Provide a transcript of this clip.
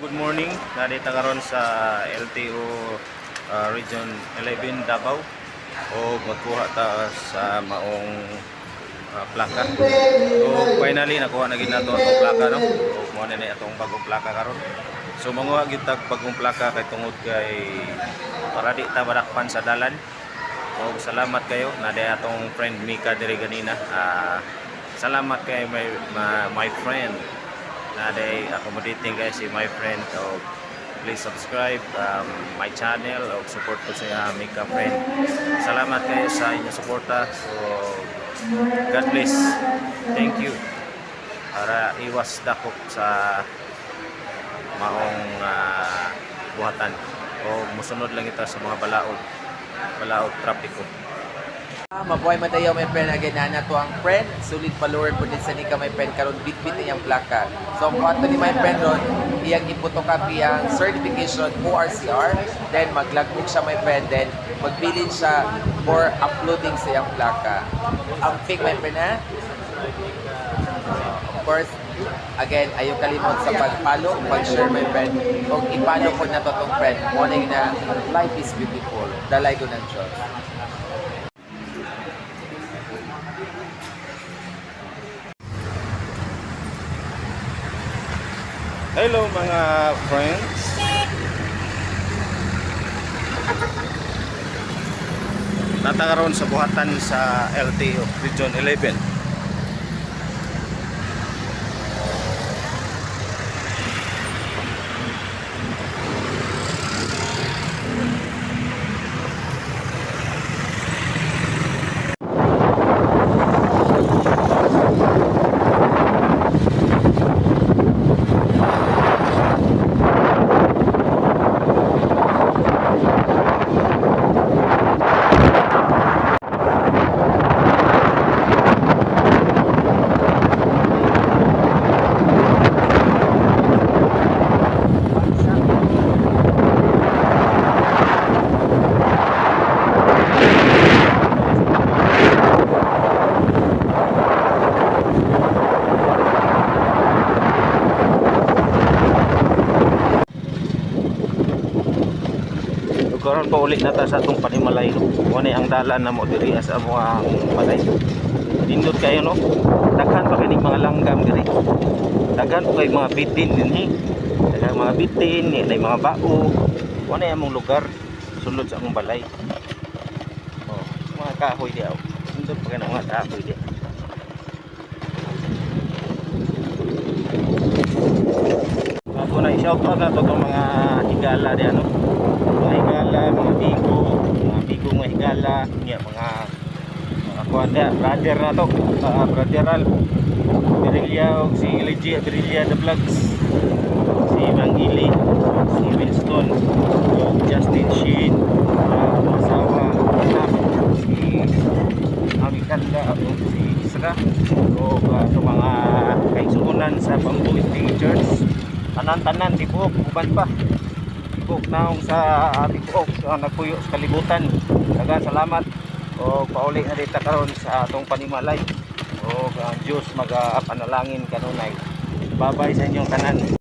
good morning. Narita karon sa LTO Region 11 Davao o magkuha ta sa maong plaka. So finally nakuha na gid nato atong plaka no. O mo na ni atong bagong plaka karon. So manguha gyud tag bagong plaka kay tungod kay para di ta madakpan sa dalan. O salamat kayo na day atong friend Mika diri ganina. Salamat kay my friend na day accommodating guys si my friend. So please subscribe my channel o support ko sa Mika friend. Salamat kayo sa inyong suporta. So God bless. Thank you. Para iwas dakop sa maong buhatan o musunod lang ito sa mga balaod trapiko. Mabuhay matayaw my friend again na to ang friend sulit follower po din sa nika my friend karon bitbit niyang plaka. So ang kuha ni my friend ron iyang ipotocopy ang certification ORCR, then maglagbook siya my friend, then magbilin siya for uploading sa iyang plaka. Ang pick my friend ha. Of course, again, ayaw kalimot sa pag-follow, pag-share my friend. Kung i-follow po na to tong friend, morning na life is beautiful. Dalay ko ng Diyos. Hello mga friends. Natakaroon sa buhatan sa LTO Region 11. Karon pa ulit na ta sa atong Panimalay no. Wani ang dalan na mo diri sa amo ang balay. Nindot kayo no. Daghan pa kining mga langgam diri. Daghan pa kay mga bitin dinhi. Daghan mga bitin, ni mga bao. Wani among lugar sulod sa among balay. Oh, mga kahoy diaw. Nindot pa kay mga kahoy di. Ako na i-shout out na to mga higala di ano. Mga higala, mga bigo mga higala, mga kuwanda, brother na to, brother Al Berilla, si LG Berilla the Vlogs, si Mang Ili, si Winston, Justin Sheen, asawa, anak, si Amikanda, si Isra, o sa mga kaigsuunan sa Pambulit Church, tanan-tanan, tibuok, uban pa. Naong sa ating buok nagpuyo sa kalibutan. Daghang salamat o pauli na dito karon sa atong Panimalay o ang Diyos mag-apanalangin kanunay. Babay sa inyong tanan.